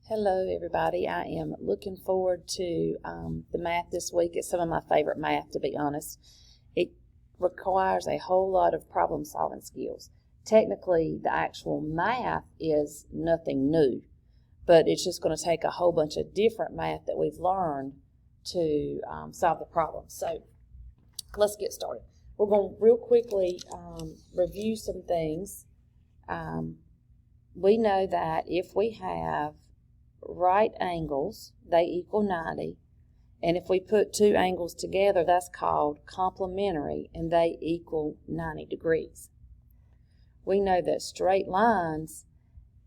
Hello everybody, I am looking forward to the math this week. It's some of my favorite math, to be honest. It requires a whole lot of problem solving skills. Technically, the actual math is nothing new, but it's just going to take a whole bunch of different math that we've learned to solve the problem. So let's get started. We're going to real quickly review some things. We know that if we have right angles, they equal 90, and if we put two angles together, that's called complementary, and they equal 90 degrees. We know that straight lines,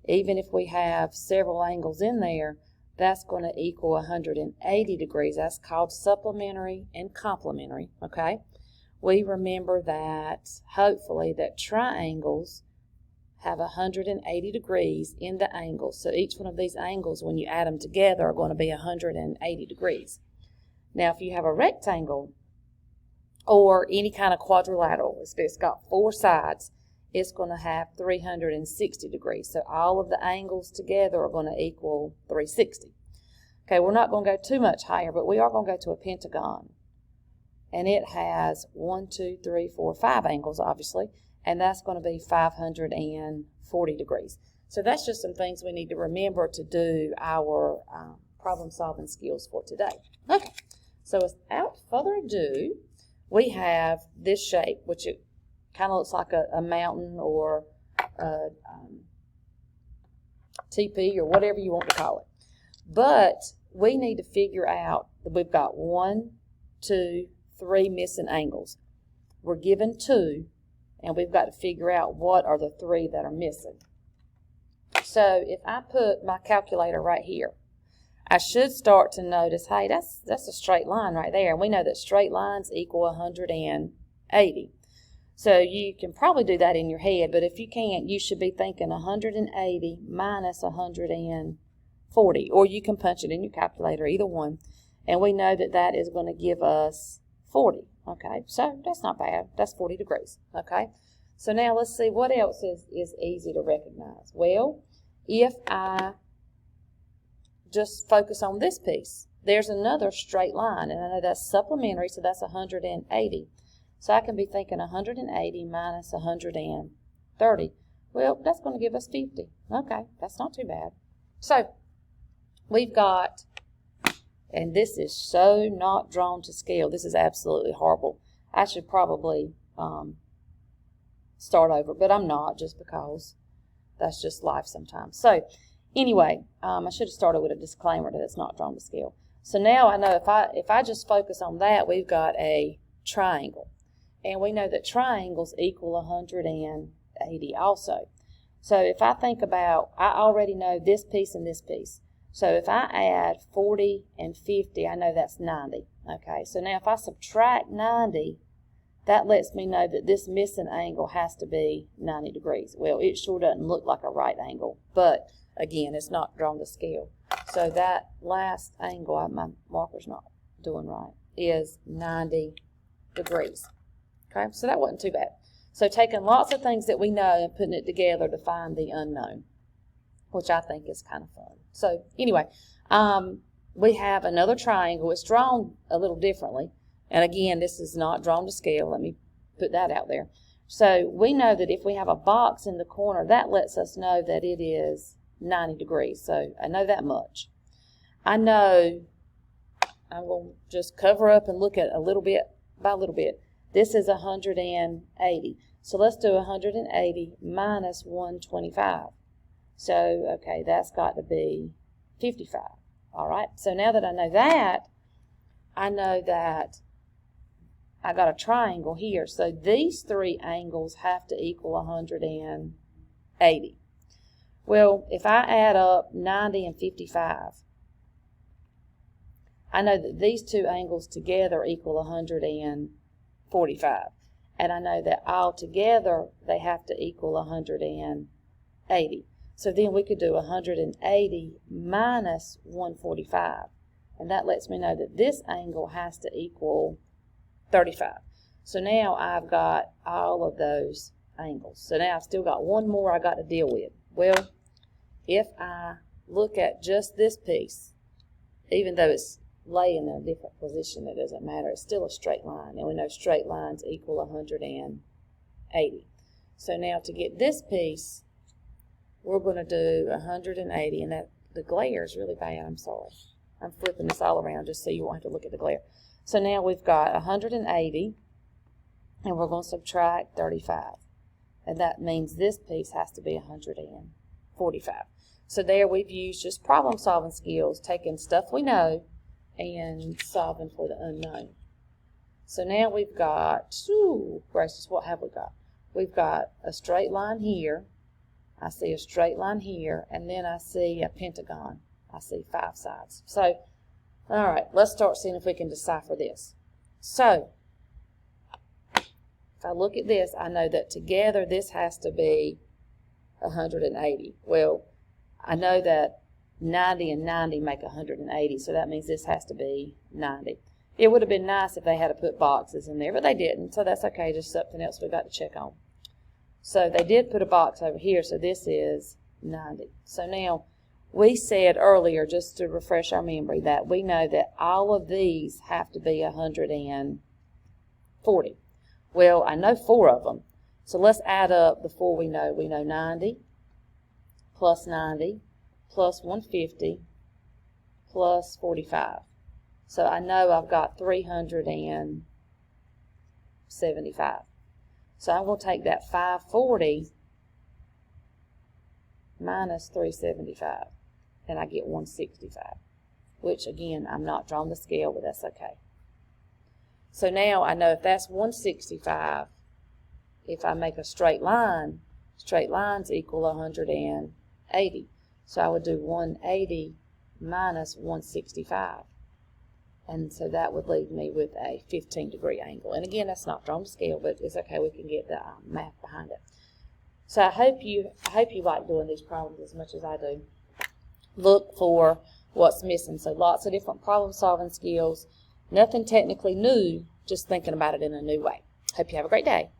even if we have several angles in there, that's going to equal 180 degrees. That's called supplementary and complementary, okay? We remember that, hopefully, that triangles have 180 degrees in the angles. So each one of these angles, when you add them together, are going to be 180 degrees. Now, if you have a rectangle or any kind of quadrilateral, if it's got four sides, it's going to have 360 degrees. So all of the angles together are going to equal 360. Okay, we're not going to go too much higher, but we are going to go to a pentagon. And it has 1, 2, 3, 4, 5 angles, obviously. And that's going to be 540 degrees. So that's just some things we need to remember to do our problem-solving skills for today. Okay, so without further ado, we have this shape, which it kind of looks like a mountain or a teepee or whatever you want to call it. But we need to figure out that we've got 1, 2, 3 missing angles. We're given 2. And we've got to figure out what are the 3 that are missing. So if I put my calculator right here, I should start to notice, hey, that's a straight line right there. And we know that straight lines equal 180. So you can probably do that in your head, but if you can't, you should be thinking 180 minus 140. Or you can punch it in your calculator, either one. And we know that that is going to give us 40. Okay, so that's not bad. That's 40 degrees. Okay, so now let's see what else is easy to recognize. Well, if I just focus on this piece, there's another straight line, and I know that's supplementary, so that's 180. So I can be thinking 180 minus 130. Well, that's going to give us 50. Okay, that's not too bad. So we've got... And this is so not drawn to scale. This is absolutely horrible. I should probably start over, but I'm not, just because that's just life sometimes. So anyway, I should have started with a disclaimer that it's not drawn to scale. So now I know if I just focus on that, we've got a triangle. And we know that triangles equal 180 also. So if I think about, I already know this piece and this piece. So if I add 40 and 50, I know that's 90. Okay, so now if I subtract 90, that lets me know that this missing angle has to be 90 degrees. Well, it sure doesn't look like a right angle, but again, it's not drawn to scale. So that last angle, my marker's not doing right, is 90 degrees. Okay, so that wasn't too bad. So taking lots of things that we know and putting it together to find the unknown, which I think is kind of fun. So anyway, we have another triangle. It's drawn a little differently. And again, this is not drawn to scale. Let me put that out there. So we know that if we have a box in the corner, that lets us know that it is 90 degrees. So I know that much. I know, I will just cover up and look at a little bit by a little bit. This is 180. So let's do 180 minus 125. So, okay, that's got to be 55. All right, so now that I know that I got a triangle here. So these 3 angles have to equal 180. Well, if I add up 90 and 55, I know that these 2 angles together equal 145. And I know that all together they have to equal 180. So then we could do 180 minus 145. And that lets me know that this angle has to equal 35. So now I've got all of those angles. So now I've still got one more I got to deal with. Well, if I look at just this piece, even though it's laying in a different position, it doesn't matter. It's still a straight line, and we know straight lines equal 180. So now to get this piece, we're going to do 180, and that the glare is really bad. I'm sorry. I'm flipping this all around just so you won't have to look at the glare. So now we've got 180, and we're going to subtract 35. And that means this piece has to be 145. So there we've used just problem-solving skills, taking stuff we know and solving for the unknown. So now we've got, ooh, gracious, what have we got? We've got a straight line here. I see a straight line here, and then I see a pentagon. I see 5 sides. So, all right, let's start seeing if we can decipher this. So, if I look at this, I know that together this has to be 180. Well, I know that 90 and 90 make 180, so that means this has to be 90. It would have been nice if they had to put boxes in there, but they didn't, so that's okay, just something else we got to check on. So they did put a box over here, so this is 90. So now, we said earlier, just to refresh our memory, that we know that all of these have to be 140. Well, I know 4 of them, so let's add up the 4 we know. We know 90 plus 90 plus 150 plus 45. So I know I've got 375. So I'm going to take that 540 minus 375, and I get 165, which again, I'm not drawing the scale, but that's okay. So now I know if that's 165, if I make a straight line, straight lines equal 180. So I would do 180 minus 165. And so that would leave me with a 15-degree angle. And again, that's not drawn to scale, but it's okay. We can get the math behind it. So I hope you like doing these problems as much as I do. Look for what's missing. So lots of different problem-solving skills. Nothing technically new, just thinking about it in a new way. Hope you have a great day.